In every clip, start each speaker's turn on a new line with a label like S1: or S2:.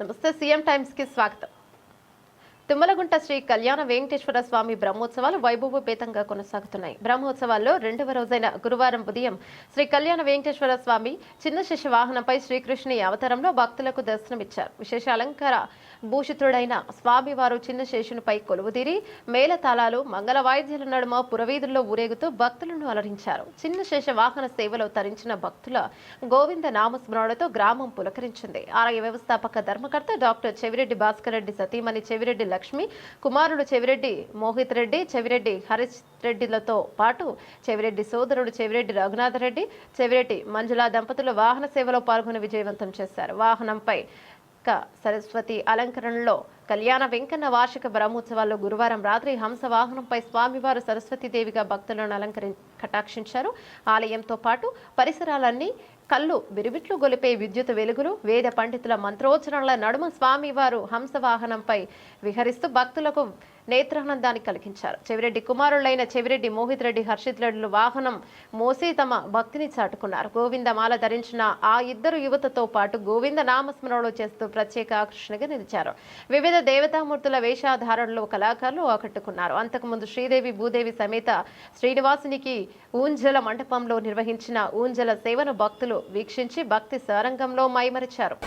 S1: నమస్తే CM times కి స్వాగతం. తుమ్మలగుంట శ్రీ కళ్యాణ వెంకటేశ్వర స్వామి బ్రహ్మోత్సవాలు వైభవోపేతంగా కొనసాగుతున్నాయి. బ్రహ్మోత్సవాల్లో రెండవ రోజైన గురువారం ఉదయం శ్రీ కళ్యాణ వెంకటేశ్వర స్వామి చిన్న శిశ వాహనంపై శ్రీకృష్ణుని అవతారంలో భక్తులకు దర్శనమిచ్చారు. విశేష అలంకార భూషితుడైన స్వామివారు చిన్న శేషునిపై కొలువుదీరి మేళతాళాలు మంగళ వాయిద్యాల నడుమ పురవీధుల్లో ఊరేగుతూ భక్తులను అలరించారు. చిన్న శేష వాహన సేవలో తరించిన భక్తుల గోవింద నామస్మరణతో గ్రామం పులకరించింది. ఆలయ వ్యవస్థాపక ధర్మకర్త డాక్టర్ చెవిరెడ్డి భాస్కర్ రెడ్డి సతీమణి చెవిరెడ్డి లక్ష్మి, కుమారుడు చెవిరెడ్డి మోహిత్ రెడ్డి, చెవిరెడ్డి హరీష్ రెడ్డిలతో పాటు చెవిరెడ్డి సోదరుడు చెవిరెడ్డి రఘునాథరెడ్డి, చెవిరెడ్డి మంజుల దంపతులు వాహన సేవలో పాల్గొని విజయవంతం చేశారు. వాహనంపై సరస్వతి అలంకరణలో కళ్యాణ వెంకన్న వార్షిక బ్రహ్మోత్సవాల్లో గురువారం రాత్రి హంస వాహనంపై స్వామివారు సరస్వతీదేవిగా భక్తులను కటాక్షించారు. ఆలయంతో పాటు పరిసరాలన్నీ కళ్ళు విరివిట్లు గొలిపే విద్యుత్ వెలుగులు, వేద పండితుల మంత్రోచ్చరణల నడుమ స్వామివారు హంస వాహనంపై విహరిస్తూ భక్తులకు నేత్రానందాన్ని కలిగించారు. చెవిరెడ్డి కుమారులైన చెవిరెడ్డి మోహిత్ రెడ్డి, హర్షిత్ రెడ్డిలు వాహనం మోసి తమ భక్తిని చాటుకున్నారు. గోవిందమాల ధరించిన ఆ ఇద్దరు యువతతో పాటు గోవింద నామస్మరణలు చేస్తూ ప్రత్యేక ఆకర్షణగా నిలిచారు. వివిధ దేవతామూర్తుల వేషధారణలో కళాకారులు ఆకట్టుకున్నారు. అంతకుముందు శ్రీదేవి భూదేవి సమేత శ్రీనివాసునికి ఊంజల మండపంలో నిర్వహించిన ఊంజల సేవను భక్తులు వీక్షించి భక్తి సారంగంలో మైమరిచారు.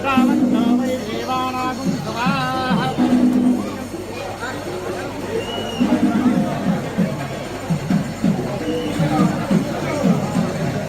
S2: राम